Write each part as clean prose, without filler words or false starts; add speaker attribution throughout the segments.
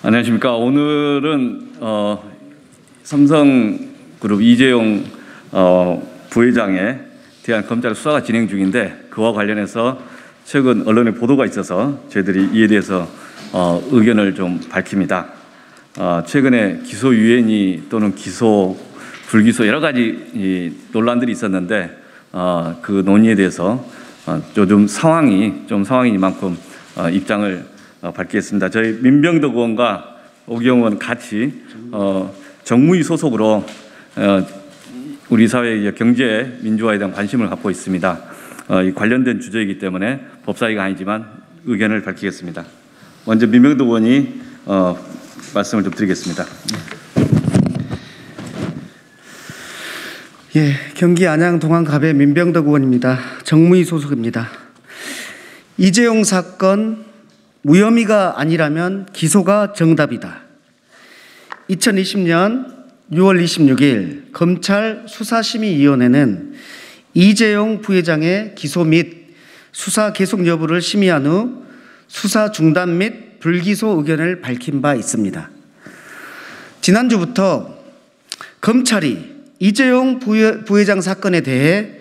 Speaker 1: 안녕하십니까. 오늘은 삼성그룹 이재용 부회장에 대한 검찰 수사가 진행 중인데, 그와 관련해서 최근 언론에 보도가 있어서 저희들이 이에 대해서 의견을 좀 밝힙니다. 최근에 기소 유예니 또는 기소 불기소 여러 가지 논란들이 있었는데, 그 논의에 대해서 요즘 상황이니만큼 입장을 밝히겠습니다. 저희 민병덕 의원과 오기영 의원 같이 정무위 소속으로 우리 사회의 경제 민주화에 대한 관심을 갖고 있습니다. 이 관련된 주제이기 때문에 법사위가 아니지만 의견을 밝히겠습니다. 먼저 민병덕 의원이 말씀을 좀 드리겠습니다.
Speaker 2: 경기 안양 동안갑의 민병덕 의원입니다. 정무위 소속입니다. 이재용 사건 무혐의가 아니라면 기소가 정답이다. 2020년 6월 26일 검찰 수사심의위원회는 이재용 부회장의 기소 및 수사 계속 여부를 심의한 후 수사 중단 및 불기소 의견을 밝힌 바 있습니다. 지난주부터 검찰이 이재용 부회장 사건에 대해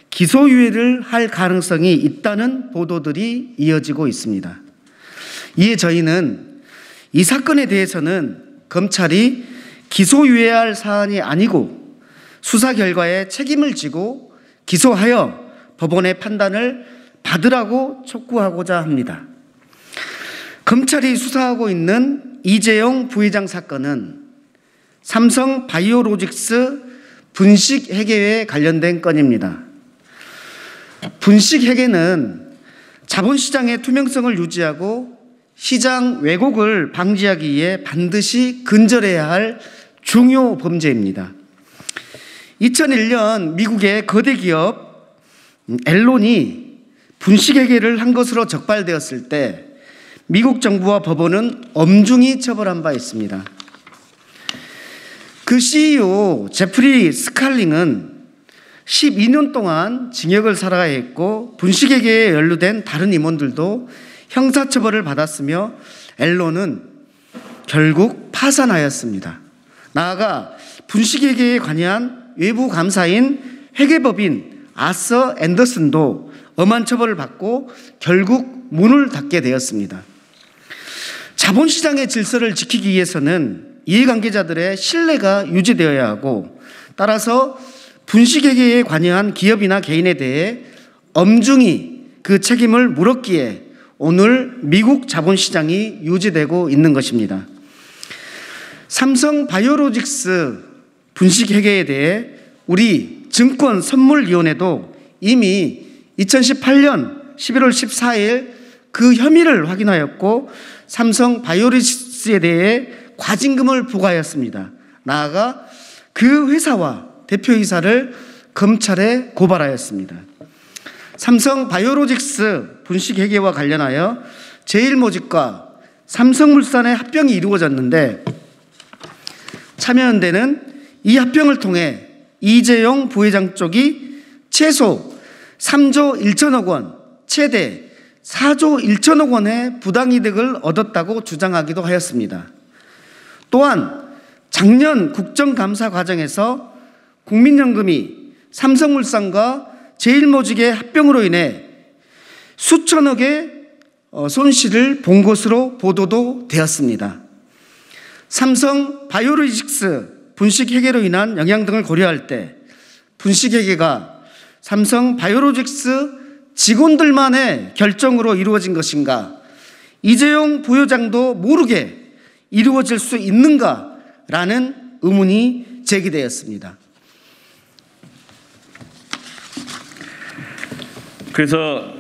Speaker 2: 기소유예를 할 가능성이 있다는 보도들이 이어지고 있습니다. 이에 저희는 이 사건에 대해서는 검찰이 기소유예할 사안이 아니고 수사 결과에 책임을 지고 기소하여 법원의 판단을 받으라고 촉구하고자 합니다. 검찰이 수사하고 있는 이재용 부회장 사건은 삼성 바이오로직스 분식회계에 관련된 건입니다. 분식회계는 자본시장의 투명성을 유지하고 시장 왜곡을 방지하기 위해 반드시 근절해야 할 중요 범죄입니다. 2001년 미국의 거대 기업 앨론이 분식회계를 한 것으로 적발되었을 때 미국 정부와 법원은 엄중히 처벌한 바 있습니다. 그 CEO 제프리 스칼링은 12년 동안 징역을 살아야 했고, 분식회계에 연루된 다른 임원들도 형사처벌을 받았으며 앨론은 결국 파산하였습니다. 나아가 분식회계에 관여한 외부 감사인 회계법인 아서 앤더슨도 엄한 처벌을 받고 결국 문을 닫게 되었습니다. 자본시장의 질서를 지키기 위해서는 이해관계자들의 신뢰가 유지되어야 하고, 따라서 분식회계에 관여한 기업이나 개인에 대해 엄중히 그 책임을 물었기에 오늘 미국 자본시장이 유지되고 있는 것입니다. 삼성 바이오로직스 분식회계에 대해 우리 증권선물위원회도 이미 2018년 11월 14일 그 혐의를 확인하였고, 삼성 바이오로직스에 대해 과징금을 부과하였습니다. 나아가 그 회사와 대표이사를 검찰에 고발하였습니다. 삼성 바이오로직스 분식회계와 관련하여 제일모직과 삼성물산의 합병이 이루어졌는데, 참여연대는 이 합병을 통해 이재용 부회장 쪽이 최소 3조 1천억 원, 최대 4조 1천억 원의 부당이득을 얻었다고 주장하기도 하였습니다. 또한 작년 국정감사 과정에서 국민연금이 삼성물산과 제일모직의 합병으로 인해 수천억의 손실을 본 것으로 보도도 되었습니다. 삼성 바이오로직스 분식회계로 인한 영향 등을 고려할 때 분식회계가 삼성 바이오로직스 직원들만의 결정으로 이루어진 것인가, 이재용 부회장도 모르게 이루어질 수 있는가라는 의문이 제기되었습니다.
Speaker 1: 그래서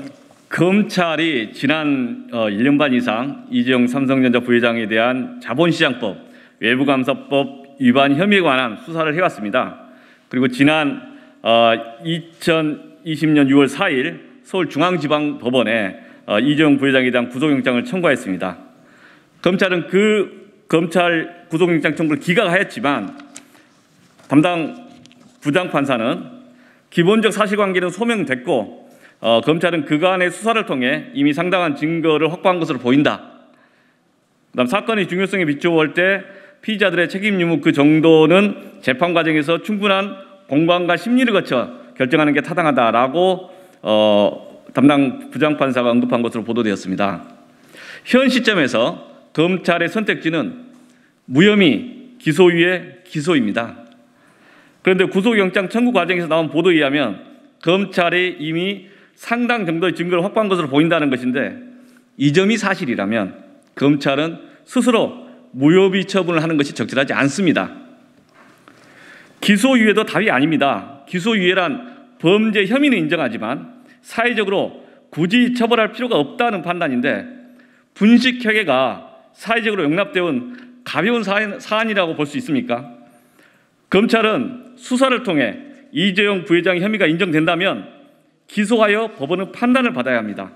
Speaker 1: 검찰이 지난 1년 반 이상 이재용 삼성전자 부회장에 대한 자본시장법, 외부감사법 위반 혐의에 관한 수사를 해왔습니다. 그리고 지난 2020년 6월 4일 서울중앙지방법원에 이재용 부회장에 대한 구속영장을 청구하였습니다. 검찰은 그 검찰 구속영장 청구를 기각하였지만, 담당 부장판사는 기본적 사실관계는 소명됐고 검찰은 그간의 수사를 통해 이미 상당한 증거를 확보한 것으로 보인다. 그다음 사건의 중요성에 비추어 볼 때 피의자들의 책임 유무 그 정도는 재판 과정에서 충분한 공방과 심리를 거쳐 결정하는 게 타당하다라고 담당 부장판사가 언급한 것으로 보도되었습니다. 현 시점에서 검찰의 선택지는 무혐의, 기소유예, 기소입니다. 그런데 구속영장 청구 과정에서 나온 보도에 의하면 검찰이 이미 상당 정도의 증거를 확보한 것으로 보인다는 것인데 이 점이 사실이라면 검찰은 스스로 무혐의 처분을 하는 것이 적절하지 않습니다. 기소유예도 답이 아닙니다. 기소유예란 범죄 혐의는 인정하지만 사회적으로 굳이 처벌할 필요가 없다는 판단인데 분식회계가 사회적으로 용납되어 온 가벼운 사안이라고 볼 수 있습니까? 검찰은 수사를 통해 이재용 부회장의 혐의가 인정된다면 기소하여 법원은 판단을 받아야 합니다.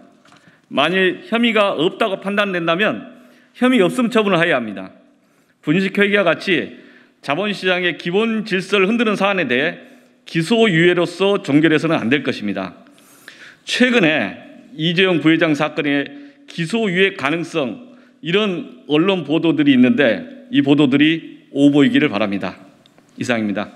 Speaker 1: 만일 혐의가 없다고 판단된다면 혐의 없음 처분을 해야 합니다. 분식회계와 같이 자본시장의 기본 질서를 흔드는 사안에 대해 기소유예로서 종결해서는 안 될 것입니다. 최근에 이재용 부회장 사건의 기소유예 가능성 이런 언론 보도들이 있는데 이 보도들이 오보이기를 바랍니다. 이상입니다.